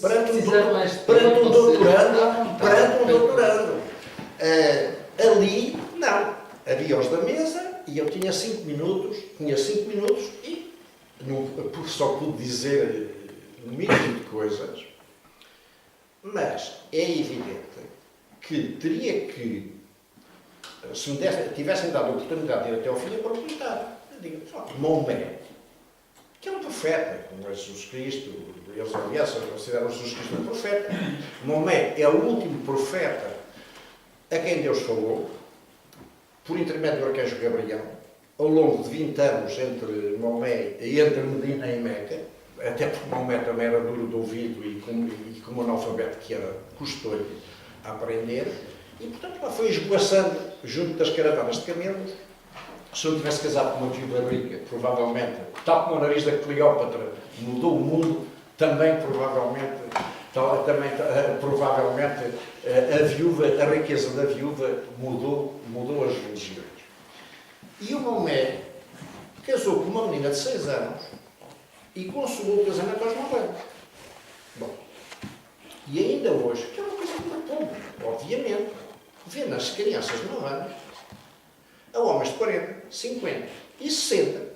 perante um doutorando. Ali, não. Havia os da mesa e eu tinha 5 minutos, e só pude dizer um mínimo de coisas, mas é evidente que teria que, se me tivessem dado a oportunidade de ir até ao fim, eu aproveitar. Eu digo, Maomé, que é um profeta, como é Jesus Cristo, eles aliás consideram Jesus Cristo um profeta. Maomé é o último profeta a quem Deus falou, por intermédio do arcanjo Gabriel, ao longo de 20 anos entre Medina e Meca, até porque Maomé também era duro de ouvido e como analfabeto que era, custou-lhe a aprender, e portanto lá foi esboaçando junto das caravanas de camelos. Se eu tivesse casado com uma viúva rica, provavelmente, tal como o nariz da Cleópatra mudou o mundo, também provavelmente a riqueza da viúva mudou as religiões. E o Maomé casou com uma menina de 6 anos e consumou o casamento aos 9 anos. Bom, e ainda hoje, que é uma coisa que marcou, obviamente, vê nas crianças de 9 anos a homens de 40, 50 e 60.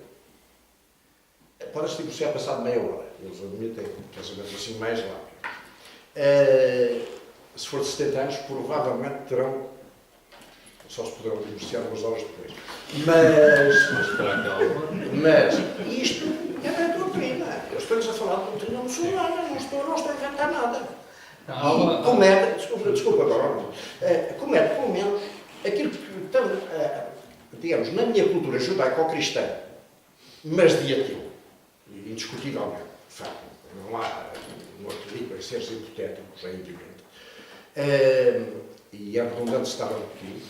Pode-se divorciar passado meia hora. Eles admitem casamento assim mais rápido. Se for de 70 anos, provavelmente terão, só se poderão divorciar umas horas depois. Mas isto é da doutrina. Eu estou-lhes a falar de doutrina muçulmana, não estou a inventar nada. E comete, desculpa agora, comete pelo menos aquilo que, digamos, na minha cultura judaico-cristã, mas de ateu, indiscutivelmente, de facto, não acredito em seres hipotéticos, é evidente, e é redundante estar a repetir,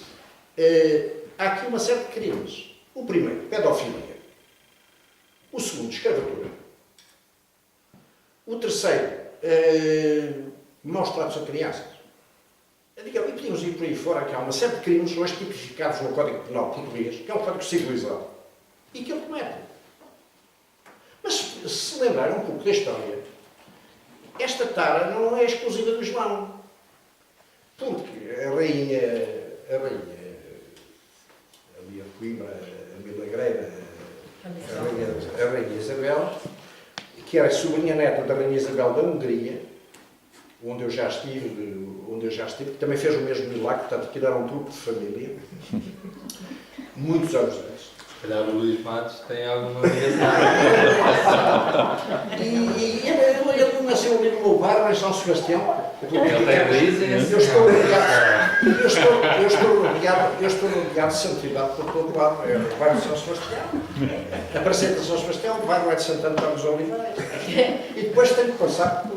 há aqui uma série de crimes. O primeiro, pedofilia. O segundo, escravatura. O terceiro, maus tratos a crianças. E podíamos ir por aí fora, que há uma série de crimes hoje tipificados no Código Penal português, que é um código civilizado, e que ele comete. Mas se lembrar um pouco da história, esta tara não é exclusiva do Islão. Porque a rainha ali a Coimbra, a Milagreira, a rainha Isabel, que era sobrinha neta da rainha Isabel da Hungria, onde eu já estive, que também fez o mesmo milagre, portanto, aquilo era um grupo de família, muitos anos antes. Se calhar o Luís Matos tem alguma ligação. E ele nasceu ali no meu bairro, em São Sebastião. Ele tem raízes? Eu estou rodeado de santidade por todo lado. É o bairro de São Sebastião, a Praceta de São Sebastião, o bairro é de Santo Antônio dos Oliveiras. E depois tenho que passar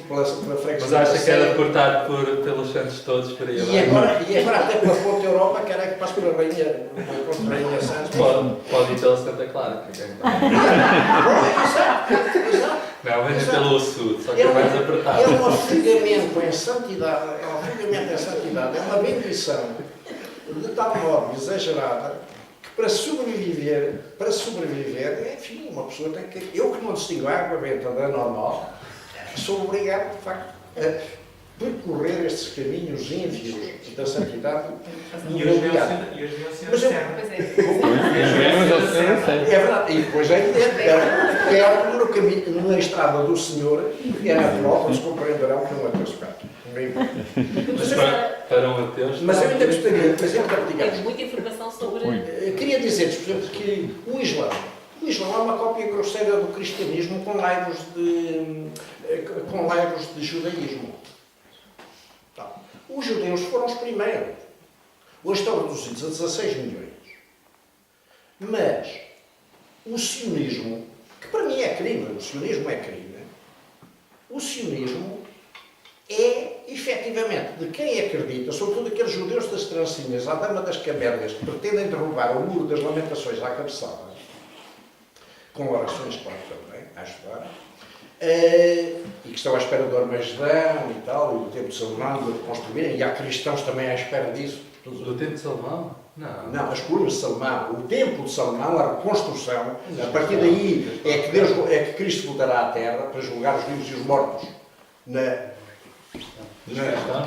pela freguesia. Mas acha que era deportado pelos santos todos por aí abaixo? E agora até pela Ponte Europa, que era que passa pela Rainha Santos. Pode ir pela Santa Clara. Exato. Não, venha pelo sul, só que é mais apertado. É um afogamento em santidade, é uma bendição de tal modo exagerada que para sobreviver, enfim, uma pessoa tem que... Eu que não distingo a água benta da normal, sou obrigado, de facto, a percorrer estes caminhos ínvios da santidade. E hoje é verdade, e depois é evidente, no caminho, na estrada do Senhor, e é natural, eles compreenderão que não é teu espectro. Para um ateu. Mas eu ainda gostaria, Temos muita informação sobre... Queria dizer-lhes, por exemplo, que o Islão é uma cópia grosseira do cristianismo com laivos de judaísmo. Os judeus foram os primeiros. Hoje estão reduzidos a 16 milhões. Mas o sionismo, que para mim é crime, o sionismo é, efetivamente, de quem acredita, sobretudo aqueles judeus das trancinhas, à Dama das Camélias, que pretendem derrubar o muro das lamentações à cabeçada, com orações, claro, também, a ajudar, e que estão à espera do Armagedão e tal, e do tempo de Salomão, de reconstruírem, e há cristãos também à espera disso. Do tempo de Salomão? Não, as colunas de Salomão, o templo de Salomão, a reconstrução, a partir daí é que Cristo voltará à Terra para julgar os vivos e os mortos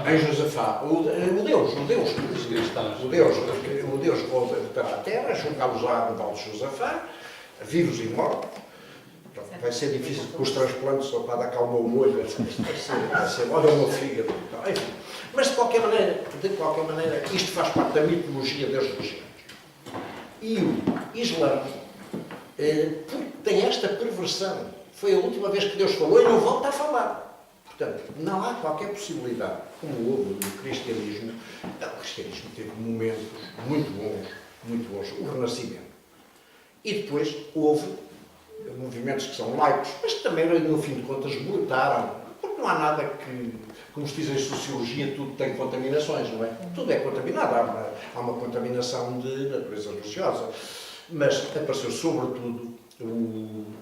em Josafá, o Deus, Os cristãos. o Deus que voltará à terra, julgá-los lá no Vale de Josafá, vivos e mortos. Vai ser difícil com os transplantes só para dar calma ao molho. Vai ser, olha o meu fígado. Enfim. Mas de qualquer maneira, isto faz parte da mitologia das religiões. E o Islã tem esta perversão. Foi a última vez que Deus falou e não volta a falar. Portanto, não há qualquer possibilidade, como houve no cristianismo. O cristianismo teve momentos muito bons, o Renascimento. E depois houve movimentos que são laicos, mas que também, no fim de contas, botaram. Porque não há nada que, como se diz em sociologia, tudo tem contaminações, não é? Tudo é contaminado. Há uma contaminação de natureza religiosa. Mas apareceu, sobretudo,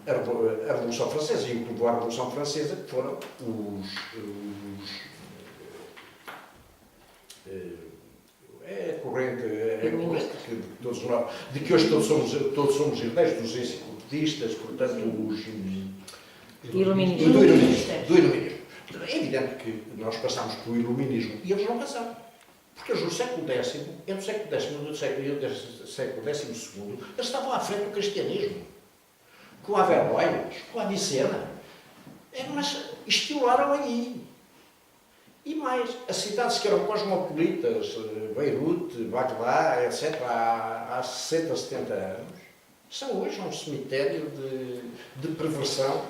a Revolução Francesa e o que levou à Revolução Francesa, que foram a corrente que todos nós, de que hoje todos somos herdeiros dos enciclopedistas, portanto, do iluminismo. É evidente que nós passámos pelo iluminismo e eles não passaram. Porque eles no século X, entre o século X e o século XII, eles estavam à frente do cristianismo. Com a Averroes, com a Avicena. Mas estilaram aí. E mais, as cidades que eram cosmopolitas, Beirute, Bagdá, etc., há 60, 70 anos, são hoje um cemitério de perversão,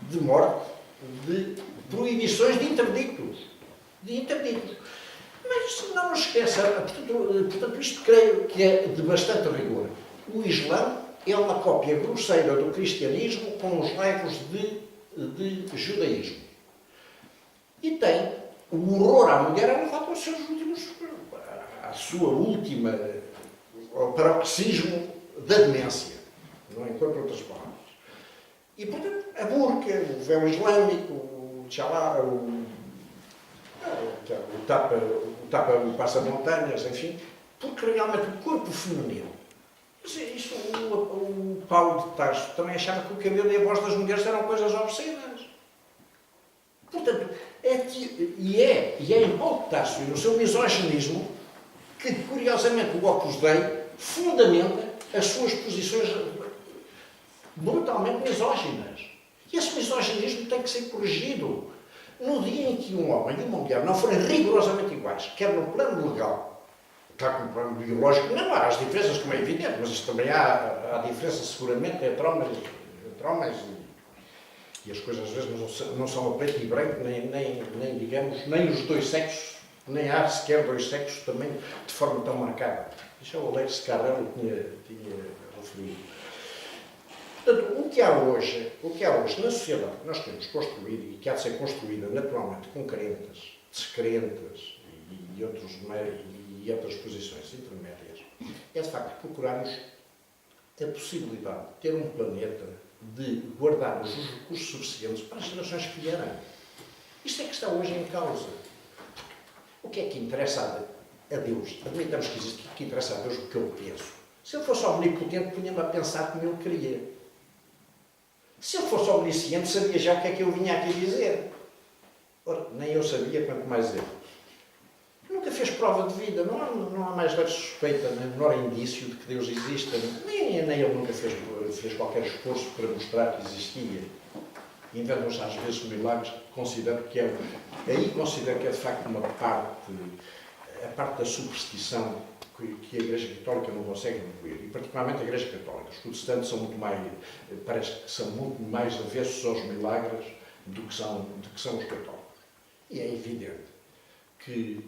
de morte, de proibições de interdictos. Mas não nos esqueça, portanto, isto creio que é de bastante rigor. O Islã é uma cópia grosseira do cristianismo com os legos de judaísmo. E tem o horror à mulher, ela falta os seus últimos, a sua última, o paroxismo da demência. Não encontro outras palavras. E, portanto, a burca, o véu islâmico, o tchalá, o passa-montanhas, enfim, porque realmente o corpo feminino. Isto, o Paulo de Tarso também achava que o cabelo e a voz das mulheres eram coisas obscenas. Portanto, é em Paulo de Tarso e no seu misoginismo que, curiosamente, o Opus Dei fundamenta as suas posições brutalmente misóginas. E esse misoginismo tem que ser corrigido. No dia em que um homem e uma mulher não forem rigorosamente iguais, quer no plano legal, claro que no plano biológico não há as diferenças, como é evidente, mas isto também há diferenças seguramente entre homens e as coisas às vezes não são a preto e branco, nem digamos, nem os dois sexos, nem há sequer dois sexos também de forma tão marcada. Isso é o Alex Carrel que tinha referido. Portanto, o que há hoje na sociedade que nós queremos construir e que há de ser construída naturalmente com crentes, descrentes e outras posições intermédias, é de facto procurarmos a possibilidade de ter um planeta, de guardarmos os recursos suficientes para as gerações que vierem. Isto é que está hoje em causa. O que é que interessa a Deus? Admitamos que existe o que interessa a Deus o que eu penso. Se ele fosse omnipotente, punha-me a pensar como ele queria. Se ele fosse omnisciente, sabia já o que é que eu vinha aqui dizer. Ora, nem eu sabia, quanto mais ele. Nunca fez prova de vida, não há mais leve suspeita, nem menor indício de que Deus exista. Nem ele nunca fez qualquer esforço para mostrar que existia. Inventam-se às vezes milagres que considero que é de facto uma parte, a parte da superstição que a Igreja Católica não consegue evoluir, e particularmente a Igreja Católica. Os protestantes parece que são muito mais avessos aos milagres do que são os católicos. E é evidente que,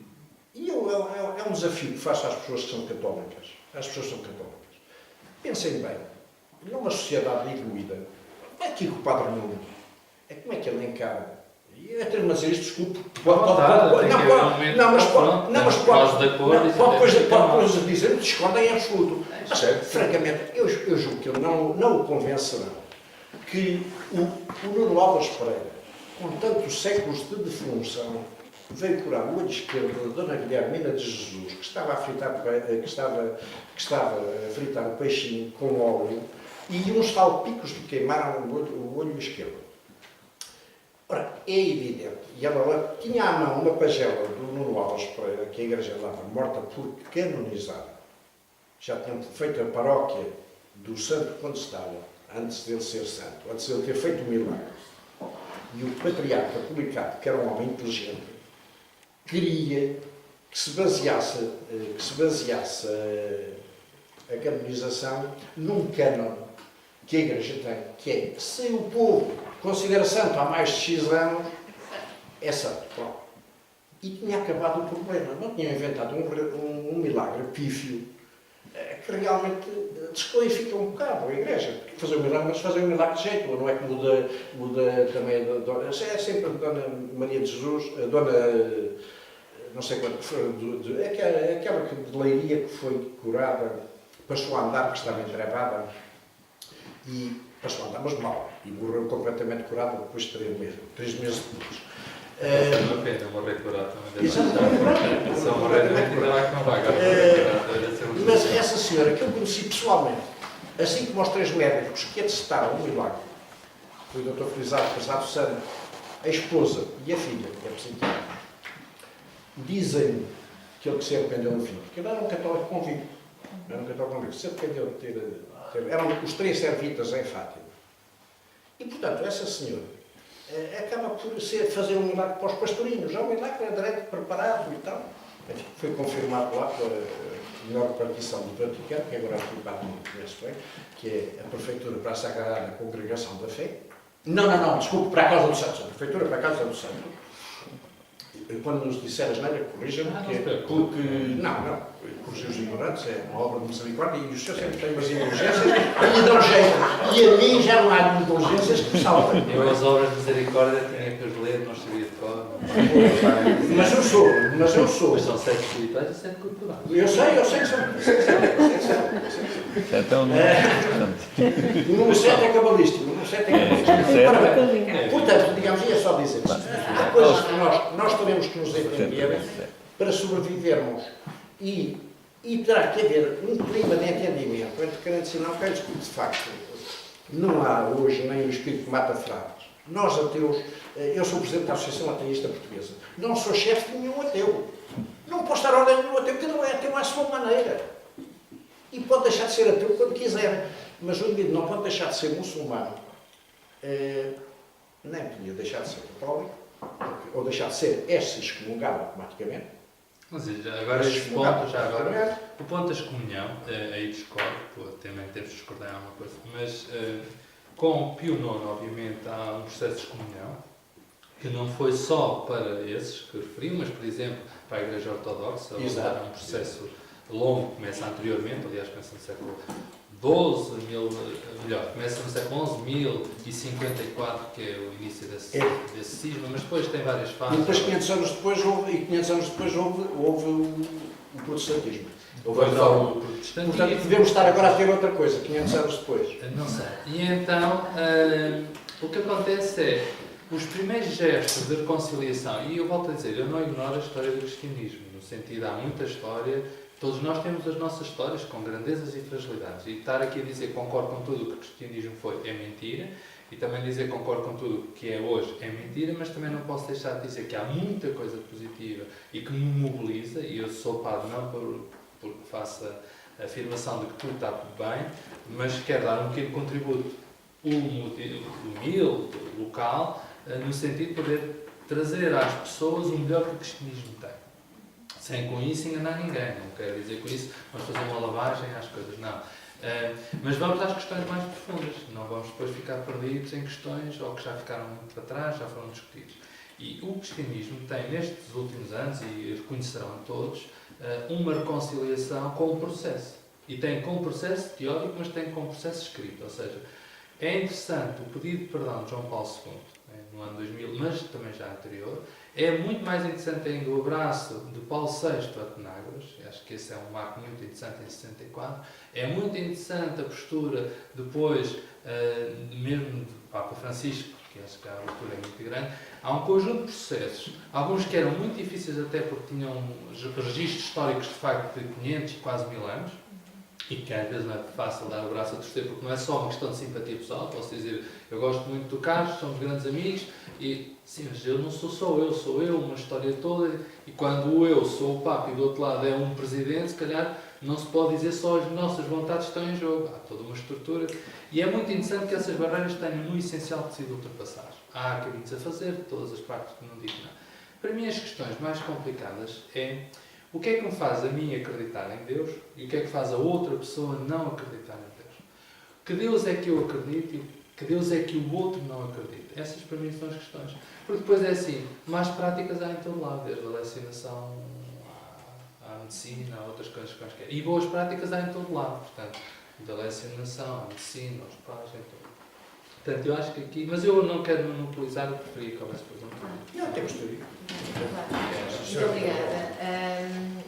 é um desafio que faço às pessoas que são católicas, Pensem bem, numa sociedade evoluída, como é que o Padre Nuno, como é que ele encara? E eu tenho-me a dizer isto, desculpe. Pode depois dizer que discordem em absoluto. Mas, francamente, eu julgo que ele não o convencerão que o Nuno Álvares Pereira, com tantos séculos de defunção, veio curar o olho esquerdo da Dona Guilhermina de Jesus, que estava a fritar o peixinho com óleo, e uns salpicos lhe queimaram o olho esquerdo. Ora, é evidente, e ela tinha à mão uma pagela do Nuno Alves Pereira, que a igreja andava morta por canonizar. Já tinham feito a paróquia do Santo Condestável, antes dele ser santo, antes dele ter feito o milagre. E o patriarca Policarpo, que era um homem inteligente, queria que se baseasse a canonização num cânon que a igreja tem, que é, se o povo considera santo há mais de X anos, é santo. Pronto. E tinha acabado o problema. Não tinha inventado um milagre pífio que realmente desqualifica um bocado a igreja. Porque fazer um milagre, mas fazer um milagre de jeito. Não é que muda também é sempre a Dona Maria de Jesus, a Dona não sei quanto, aquela de Leiria que foi curada, passou a andar, que estava entrevada, e passou a andar, mas mal, e morreu completamente curada depois de 3 meses depois. É uma pena morrer curado também. Exatamente. Só morrer ainda lá que não vai. Mas essa senhora, que eu conheci pessoalmente, assim como os 3 médicos que atestaram o milagre, foi o Dr. Felizardo Casado Santo, a esposa e a filha, que é psiquiatra, dizem-me que ele que se arrependeu no fim, porque ele era um católico convicto. Se arrependeu de ter. Eram os 3 servitas em Fátima. E, portanto, essa senhora acaba por fazer um milagre para os pastorinhos. Já um milagre é direito preparado e tal. Enfim, foi confirmado lá pela melhor repartição do Vaticano, que agora é ocupado no conheço bem, que é a Prefeitura para a Sagrada Congregação da Fé. Não, desculpe, para a Casa dos Santos. A Prefeitura para a Casa dos Santos. Quando nos disser asneira, corrija-me, porque não, corrigir os ignorantes é uma obra de misericórdia e os senhores sempre têm umas indulgências e dão jeito. E a mim já não há indulgências que me salvem. Eu as obras de misericórdia tinha que os ler, não sabia de cor. Mas eu sou. Mas são 7 espirituais e 7 culturais. Eu sei que são. O número 7 é cabalístico. Ora bem, portanto, digamos, ia só dizer isto. Há coisas que nós teremos que nos entender para sobrevivermos. E terá que haver um clima de entendimento entre crentes e não crentes, porque de facto não há hoje nem o espírito que mata frases. Nós ateus, eu sou presidente da Associação Ateísta Portuguesa, não sou chefe de nenhum ateu. Não posso estar a ordem de nenhum ateu, cada um é ateu à sua maneira. E pode deixar de ser ateu quando quiser. Mas o indivíduo não pode deixar de ser muçulmano, nem podia deixar de ser católico, ou deixar de ser excomungado automaticamente. Mas agora este ponto, o ponto da excomunhão, aí discordo, também temos de discordar em alguma coisa, mas com Pio IX, obviamente, há um processo de excomunhão, que não foi só para esses que referiu, mas, por exemplo, para a Igreja Ortodoxa, houve um processo longo, começa anteriormente, aliás, começa no século começa no século XI, 1054, que é o início desse cisma, mas depois tem várias fases. E depois, 500 anos depois, houve o protestantismo. Depois houve o protestantismo. Portanto, devemos estar agora a ter outra coisa, 500 anos depois. Não sei. E então, o que acontece é, os primeiros gestos de reconciliação, e eu volto a dizer, eu não ignoro a história do cristianismo, no sentido, há muita história. Todos nós temos as nossas histórias com grandezas e fragilidades. E estar aqui a dizer concordo com tudo o que o cristianismo foi é mentira. E também dizer concordo com tudo o que é hoje é mentira. Mas também não posso deixar de dizer que há muita coisa positiva e que me mobiliza. E eu sou padre não porque faço a afirmação de que tudo está tudo bem, mas quero dar um pequeno contributo humilde, local, no sentido de poder trazer às pessoas o melhor que o cristianismo tem. Sem com isso enganar ninguém, não quero dizer com isso vamos fazer uma lavagem às coisas, não. Mas vamos às questões mais profundas, não vamos depois ficar perdidos em questões ou que já ficaram muito para trás, já foram discutidas. E o cristianismo tem nestes últimos anos, e reconhecerão todos, uma reconciliação com o processo. E tem com o processo teórico, mas tem com o processo escrito. Ou seja, é interessante o pedido de perdão de João Paulo II, no ano 2000, mas também já anterior. É muito mais interessante ainda o abraço de Paulo VI a Penagos, acho que esse é um marco muito interessante em 64. É muito interessante a postura depois, mesmo de Papa Francisco, que acho que a altura é muito grande. Há um conjunto de processos, alguns que eram muito difíceis até porque tinham registros históricos de facto de 500 e quase 1000 anos, E que às vezes não é fácil dar o braço a torcer, porque não é só uma questão de simpatia pessoal. Posso dizer, eu gosto muito do Carlos, somos grandes amigos, e sim, mas eu não sou só eu, sou eu, uma história toda. E quando o eu sou o Papa e do outro lado é um presidente, se calhar não se pode dizer só as nossas vontades estão em jogo. Há toda uma estrutura. E é muito interessante que essas barreiras tenham no essencial que sido ultrapassados. Há caminhos a fazer, de todas as partes que não digo nada. Para mim, as questões mais complicadas é o que é que me faz a mim acreditar em Deus e o que é que faz a outra pessoa não acreditar em Deus. Que Deus é que eu acredito e que Deus é que o outro não acredita. Essas para mim são as questões. Porque depois é assim, más práticas há em todo lado, desde a lecionação à medicina, a outras coisas quaisquer. E boas práticas há em todo lado, portanto, da lecionação, à medicina, aos pais, em todo. Portanto, eu acho que aqui, mas eu não quero monopolizar, eu preferia que houvesse depois um Não, temos teoria. Muito obrigada.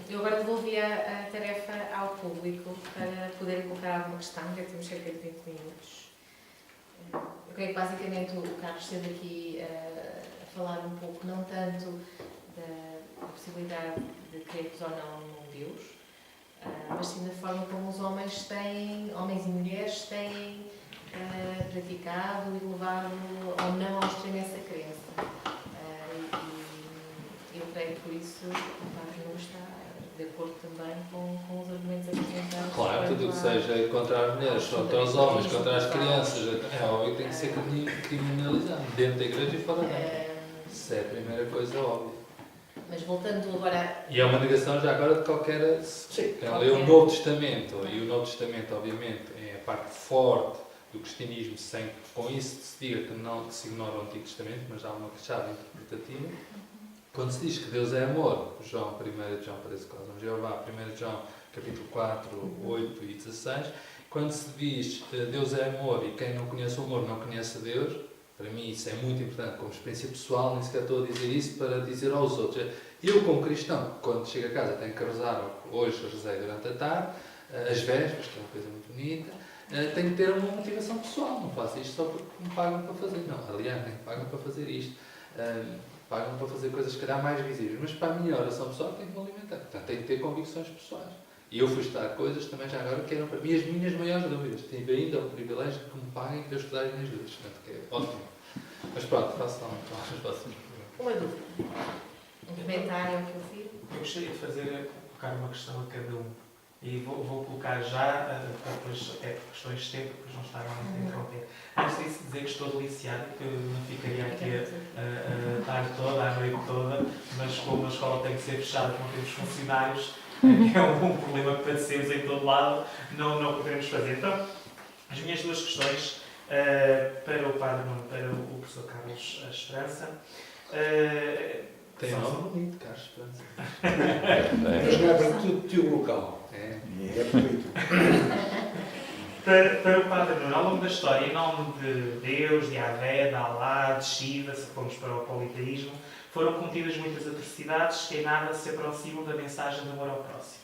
Eu agora devolvi a tarefa ao público para poder colocar alguma questão, já temos cerca de 20 minutos. Eu creio que basicamente o Carlos esteve aqui a falar um pouco, não tanto da possibilidade de crermos ou não num Deus, mas sim da forma como os homens e mulheres têm praticado e levado ou não ao extremo essa crença. E eu creio que por isso o Carlos não está de acordo também com os argumentos apresentados. Claro, tudo o que seja contra as mulheres, contra os homens, contra as crianças, é óbvio que tem que ser criminalizado, dentro da igreja e fora dela. Isso é a primeira coisa óbvia. Mas voltando agora... E é uma negação já agora de qualquer... Sim. Quem lê o Novo Testamento, e o Novo Testamento, obviamente, é a parte forte do cristianismo, sem que com isso se diga que não que se ignora o Antigo Testamento, mas há uma chave interpretativa. Quando se diz que Deus é amor, João, 1 João, parece que nós Jeová, 1 João, capítulo 4, 8 e 16, quando se diz Deus é amor e quem não conhece o amor não conhece a Deus, para mim isso é muito importante como experiência pessoal, nem sequer estou a dizer isso para dizer aos outros. Eu, como cristão, quando chego a casa tenho que rezar, hoje rezei durante a tarde, as vésperas, que é uma coisa muito bonita, tenho que ter uma motivação pessoal, não faço isto só porque me pagam para fazer, não, aliás, nem me pagam para fazer isto. Pagam para fazer coisas, se calhar, mais visíveis. Mas para a minha oração pessoal tenho que me alimentar. Portanto, tenho que ter convicções pessoais. E eu fui estudar coisas também já agora que eram para mim as minhas maiores dúvidas. Tive ainda o privilégio de que me paguem para eu estudar as minhas dúvidas. Portanto, que é ótimo. Mas pronto, faço lá as próximas perguntas. Uma dúvida. Um comentário ao que eu fiz? Eu gostaria de colocar uma questão a cada um. E vou colocar já, depois, até por questões de tempo, depois não estar a interromper. Antes disso, dizer que estou deliciado, que eu não ficaria aqui a tarde toda, a noite toda, mas como a escola tem que ser fechada, como temos funcionários, é um problema que padecemos em todo lado, não podemos fazer. Então, as minhas duas questões, para o Padre Nuno, para o professor Carlos Esperança. Tem nome bonito, Carlos Esperança. Mas não é para teu local. É bonito. Para o Padre Nuno, ao longo da história, em nome de Deus, de Yahvé, de Alá, de Shiva, se formos para o politeísmo, foram cometidas muitas atrocidades que em nada se aproximam da mensagem de amor ao próximo.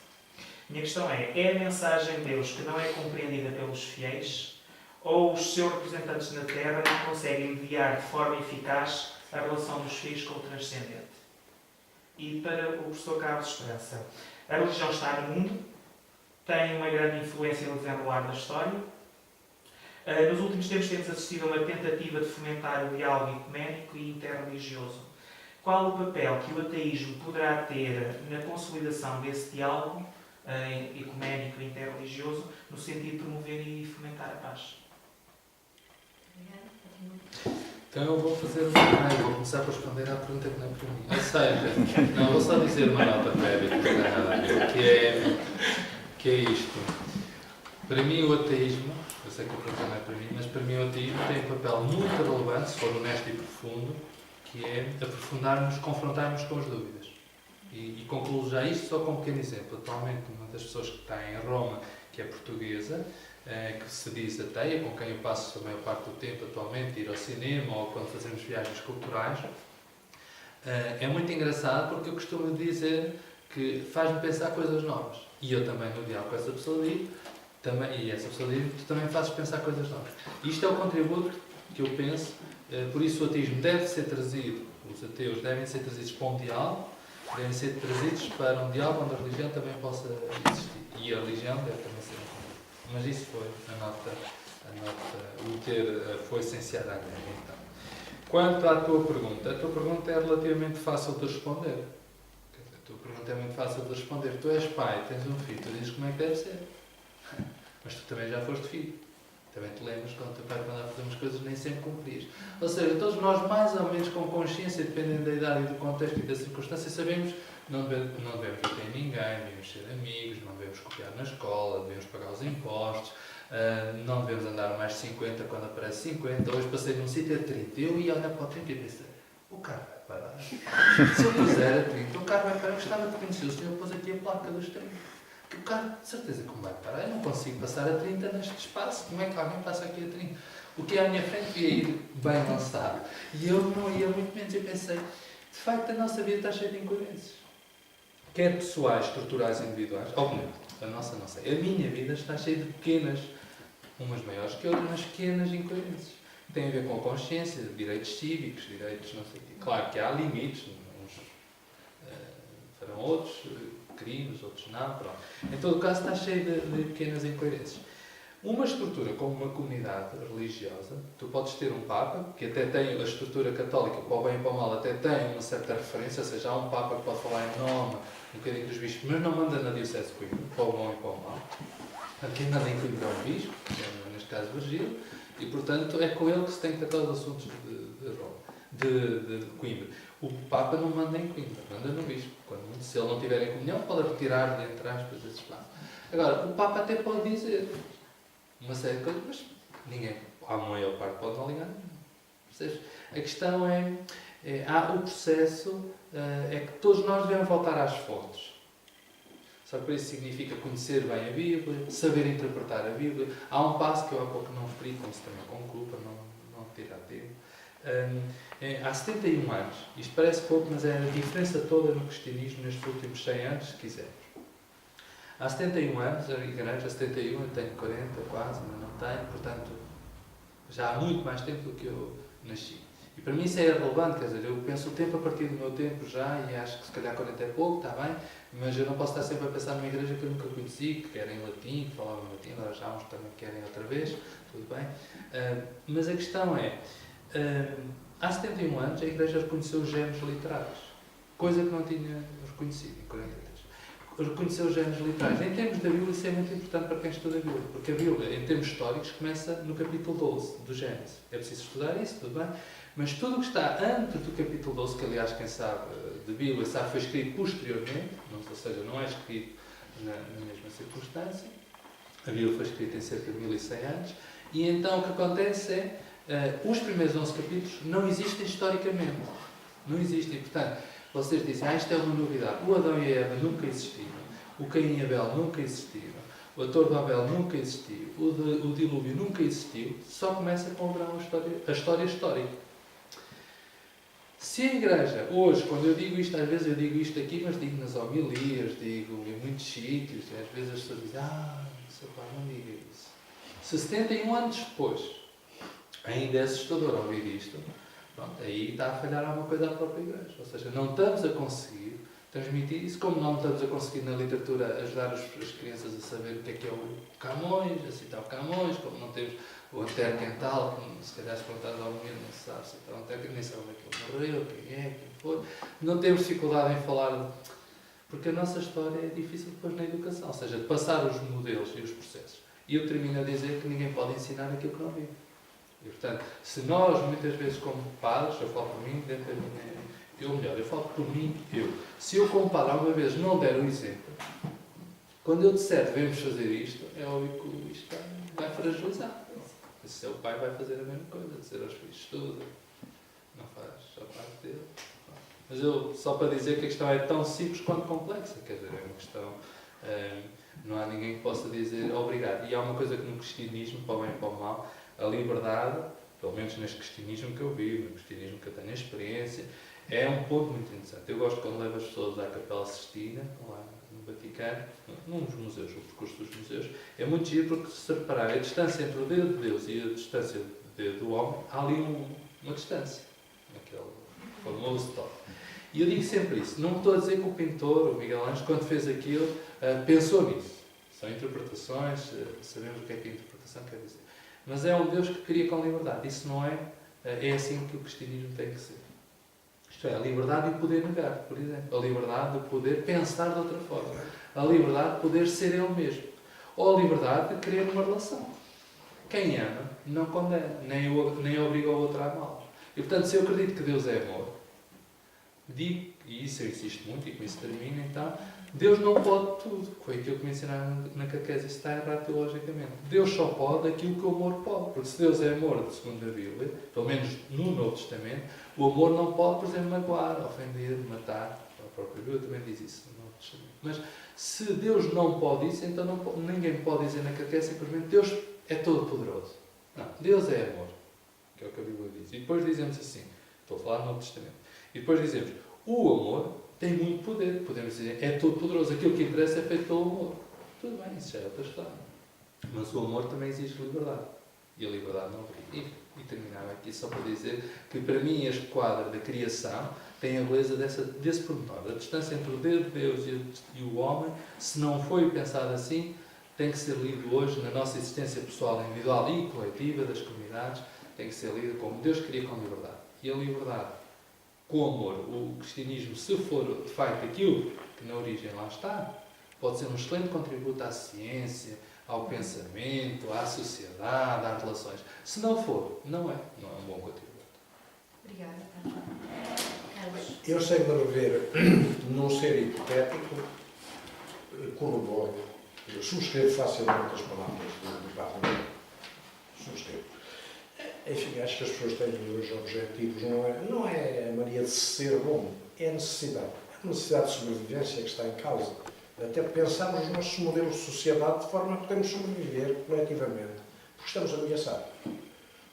Minha questão é a mensagem de Deus que não é compreendida pelos fiéis ou os seus representantes na Terra não conseguem mediar de forma eficaz a relação dos fiéis com o transcendente? E para o professor Carlos Esperança, a religião está no mundo, tem uma grande influência no desenrolar da história. Nos últimos tempos temos assistido a uma tentativa de fomentar o diálogo ecuménico e interreligioso. Qual o papel que o ateísmo poderá ter na consolidação desse diálogo ecuménico e interreligioso no sentido de promover e fomentar a paz? Então eu vou fazer vou começar por responder à pergunta que não é para mim. Ou seja, não, vou só dizer uma nota prévia que é isto. Para mim o ateísmo, eu sei que a pergunta não é para mim, mas para mim o ateísmo tem um papel muito relevante, se for honesto e profundo, que é aprofundarmos, confrontarmos com as dúvidas. E concluo já isto só com um pequeno exemplo. Atualmente, uma das pessoas que está em Roma, que é portuguesa, que se diz ateia, com quem eu passo a maior parte do tempo atualmente, ir ao cinema ou quando fazemos viagens culturais, é muito engraçado porque eu costumo dizer que faz-me pensar coisas novas. E eu também, no diálogo com essa pessoa, digo, e essa pessoa diz, tu também fazes pensar coisas novas. Isto é o contributo que eu penso, por isso o ateísmo deve ser trazido, os ateus devem ser trazidos para um diálogo, devem ser trazidos para um diálogo onde a religião também possa existir. E a religião deve também ser um contributo. Mas isso foi o ter foi essenciado à guerra. Então. Quanto à tua pergunta, a tua pergunta é relativamente fácil de responder. A tua pergunta é muito fácil de responder. Tu és pai, tens um filho, tu dizes como é que deve ser. Mas tu também já foste filho. Também te lembras quando o teu pai mandava fazer umas coisas nem sempre cumprias. Ou seja, todos nós mais ou menos com consciência, dependendo da idade e do contexto e da circunstância, sabemos que não devemos bater em ninguém, devemos ser amigos, não devemos copiar na escola, devemos pagar os impostos, não devemos andar mais de 50 quando aparece 50. Hoje passei num sítio a 30. Eu ia olhar para o 30 e pensei, o carro vai parar. Se eu puser a 30, o carro vai parar. Eu gostava de conhecer o senhor, pôs aqui a placa dos 30. Que o carro, de certeza que me vai parar. Eu não consigo passar a 30 neste espaço. Como é que alguém passa aqui a 30? O que é à minha frente ia ir bem lançado. E eu não ia muito menos. Eu pensei, de facto, a nossa vida está cheia de incoerências. Quer pessoais, estruturais, individuais, ou melhor, a nossa não sei. A minha vida está cheia de pequenas, umas maiores que outras, mas pequenas incoerências. Tem a ver com a consciência, direitos cívicos, direitos não sei o quê. Claro que há limites, uns farão outros crimes, outros não, pronto. Em todo o caso está cheio de pequenas incoerências. Uma estrutura como uma comunidade religiosa, tu podes ter um Papa, que até tem a estrutura católica, para o bem e para o mal, até tem uma certa referência, ou seja, há um Papa que pode falar em nome um bocadinho dos bispos, mas não manda na Diocese de Coimbra, para o bom e para o mal. Quem manda em Coimbra é um bispo, que é, neste caso Virgílio, e portanto é com ele que se tem que tratar os assuntos de Coimbra. O Papa não manda em Coimbra, manda no bispo. Quando, se ele não tiver em comunhão, pode retirar, entre aspas, esse espaço. Agora, o Papa até pode dizer uma série de coisas, mas ninguém, a maior parte, pode não ligar nenhum. Percebes? A questão há o processo, é que todos nós devemos voltar às fontes. Só que por isso significa conhecer bem a Bíblia, saber interpretar a Bíblia. Há um passo que eu há pouco não referi, como se também concluo, para não tirar tempo. Há 71 anos, isto parece pouco, mas é a diferença toda no cristianismo nestes últimos 100 anos, se quisermos. Há 71 anos, a igreja, há 71, eu tenho 40 quase, mas não tenho, portanto, já há muito mais tempo do que eu nasci. E para mim isso é relevante, quer dizer, eu penso o tempo a partir do meu tempo já, e acho que se calhar 40 é pouco, está bem, mas eu não posso estar sempre a pensar numa igreja que eu nunca conheci, que era em latim, que falava em latim, agora já há uns também que querem outra vez, tudo bem. Mas a questão é, há 71 anos a igreja reconheceu os géneros literários, coisa que não tinha reconhecido em 43. Reconheceu os géneros literais. Em termos da Bíblia, isso é muito importante para quem estuda a Bíblia, porque a Bíblia, em termos históricos, começa no capítulo 12 do Gênesis. É preciso estudar isso, tudo bem? Mas tudo o que está antes do capítulo 12, que aliás, quem sabe de Bíblia sabe, foi escrito posteriormente, ou seja, não é escrito na mesma circunstância. A Bíblia foi escrita em cerca de 1100 anos, e então o que acontece é, os primeiros 11 capítulos não existem historicamente. Não existem, portanto, vocês dizem, isto é uma novidade. O Adão e a Eva nunca existiram. O Caim e Abel nunca existiram. O Torre de Babel nunca existiu. O dilúvio nunca existiu. Só começa com o Abraão a história histórica. Se a Igreja, hoje, quando eu digo isto, às vezes eu digo isto aqui, mas digo nas homilias, digo em muitos sítios, e às vezes as pessoas dizem, seu pai, não diga isso. Se 71 anos depois ainda é assustador ouvir isto, pronto, aí está a falhar alguma coisa à própria Igreja. Ou seja, não estamos a conseguir transmitir isso, como não estamos a conseguir na literatura ajudar as crianças a saber o que é o Camões, a citar o Camões, como não temos o Antero Quental, que se calhar se perguntares ao menino não se sabe citar o Antero, nem sabe onde é que ele morreu, quem é, quem foi. Não temos dificuldade em falar, porque a nossa história é difícil depois na educação, ou seja, de passar os modelos e os processos. E eu termino a dizer que ninguém pode ensinar aquilo que não vive. E, portanto, se nós, muitas vezes, como padres, eu falo por mim, dentro da minha... eu falo por mim, se eu, como padre, alguma vez não der o exemplo, quando eu disser devemos fazer isto, é óbvio que isto vai fragilizar. Se seu pai vai fazer a mesma coisa, dizer aos filhos, estuda, não faz a parte dele. Mas eu, só para dizer que a questão é tão simples quanto complexa, quer dizer, é uma questão... não há ninguém que possa dizer obrigado. E há uma coisa que no cristianismo, para o bem e para o mal, a liberdade, pelo menos neste cristianismo que eu vivo, no cristianismo que eu tenho a experiência, é um ponto muito interessante. Eu gosto quando levo as pessoas à Capela Sistina, lá no Vaticano, num dos museus, o percurso dos museus, é muito giro porque se reparar a distância entre o dedo de Deus e a distância do dedo do homem, há ali uma distância, aquele famoso toque. E eu digo sempre isso, não estou a dizer que o pintor, o Miguel Ângelo, quando fez aquilo, pensou nisso. São interpretações, sabemos o que é que a interpretação quer dizer. Mas é um Deus que cria com liberdade. Isso não é... É assim que o cristianismo tem que ser. Isto é, a liberdade de o poder negar, por exemplo. A liberdade de poder pensar de outra forma. A liberdade de poder ser ele mesmo. Ou a liberdade de querer uma relação. Quem ama não condena, nem obriga o outro a amá-lo. E portanto, se eu acredito que Deus é amor, digo, e isso eu insisto muito, e com isso termino, então, Deus não pode tudo. Foi aquilo que me ensinaram na catequese, isso está errado teologicamente. Deus só pode aquilo que o amor pode. Porque se Deus é amor, segundo a Bíblia, pelo menos no Novo Testamento, o amor não pode, por exemplo, magoar, ofender, matar. A própria Bíblia também diz isso no Novo Testamento. Mas se Deus não pode isso, então ninguém pode dizer na catequese simplesmente Deus é todo poderoso. Não, Deus é amor, que é o que a Bíblia diz. E depois dizemos assim, estou a falar no Novo Testamento, e depois dizemos, o amor tem muito poder. Podemos dizer, é todo poderoso, aquilo que interessa é feito pelo amor. Tudo bem, isso já é outra história. Mas o amor também exige liberdade. E a liberdade não obriga. E terminava aqui só para dizer que para mim este quadro da criação tem a beleza desse pormenor. A distância entre o Deus de Deus e o homem, se não foi pensado assim, tem que ser lido hoje na nossa existência pessoal, individual e coletiva das comunidades, tem que ser lido como Deus cria com liberdade. E a liberdade com amor, o cristianismo, se for de facto aquilo que na origem lá está, pode ser um excelente contributo à ciência, ao pensamento, à sociedade, às relações. Se não for, não é um bom contributo. Obrigada. Carlos. Eu sei me rever num ser hipotético, corroboro, subscrevo facilmente as palavras do Papa. Subscrevo. Enfim, acho que as pessoas têm os objetivos, não é a mania de ser bom, é a necessidade. É a necessidade de sobrevivência que está em causa. Até pensarmos nos nossos modelos de sociedade de forma a podermos sobreviver coletivamente. Porque estamos ameaçados.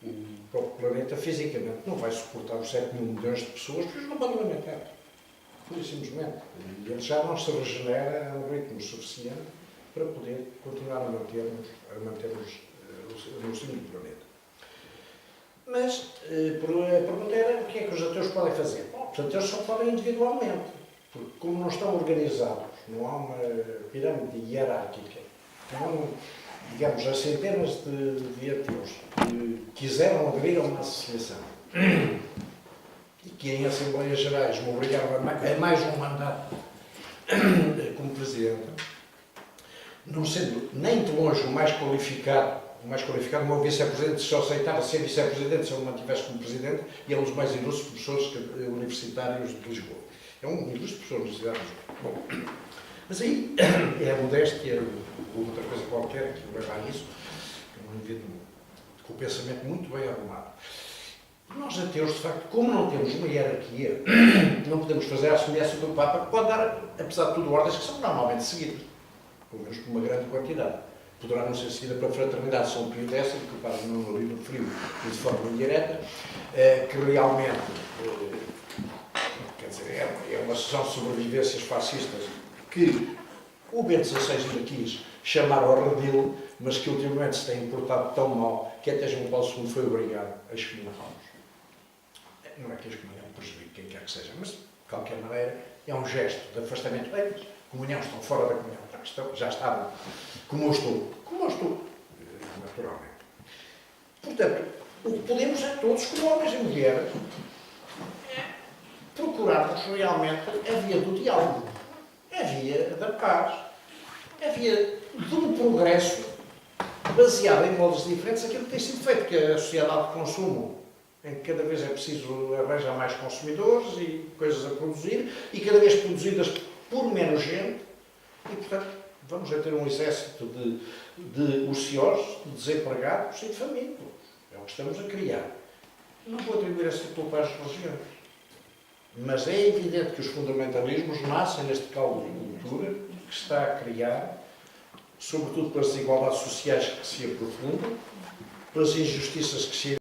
O próprio planeta, fisicamente, não vai suportar os 7 mil milhões de pessoas, porque eles não podem alimentar. Pura e simplesmente. E ele já não se regenera a um ritmo suficiente para poder continuar a manter-nos no cimo do planeta. Mas a pergunta era o que é que os ateus podem fazer? Bom, os ateus só podem individualmente, porque como não estão organizados, não há uma pirâmide hierárquica, não, digamos, há centenas de ateus que quiseram aderir a uma associação e que em Assembleias Gerais me obrigaram a mais um mandato como Presidente, não sendo nem de longe o mais qualificado, o meu vice-presidente só aceitava ser vice-presidente se eu me mantivesse como presidente, e é um dos mais ilustres professores universitários de Lisboa. É um ilustre professor da Universidade de Lisboa. Bom, mas aí é a modéstia ou outra coisa qualquer que leva a isso, que é um indivíduo com o pensamento muito bem arrumado. Nós ateus, de facto, como não temos uma hierarquia, não podemos fazer a semelhança do Papa, que pode dar, apesar de tudo, ordens que são normalmente seguidas, pelo menos por uma grande quantidade. Poderá não ser seguida pela fraternidade São Pio X, que o Padre Nuno ali referiu de forma indireta, que realmente, quer dizer, é uma sucessão de sobrevivências fascistas que o Bento XVI ainda quis chamar ao redil, mas que ultimamente se tem importado tão mal que até João Paulo II foi obrigado a excomungá-los. Não é que excomungá prejudique quem quer que seja, mas de qualquer maneira é um gesto de afastamento. Bem, comunhão, estão fora da comunhão, já estavam como eu estou, naturalmente. Portanto, o que podemos é todos, como homens e mulheres, procurarmos realmente a via do diálogo, a via da paz, a via de um progresso baseado em moldes diferentes, aquilo que tem sido feito, que é a sociedade de consumo, em que cada vez é preciso arranjar mais consumidores e coisas a produzir, e cada vez produzidas por menos gente, e, portanto, vamos a ter um exército de ociosos, de desempregados e de famintos. É o que estamos a criar. Não vou atribuir essa culpa às religiões. Mas é evidente que os fundamentalismos nascem neste caldo de cultura que se está a criar, sobretudo pelas desigualdades sociais que se aprofundam, pelas injustiças que se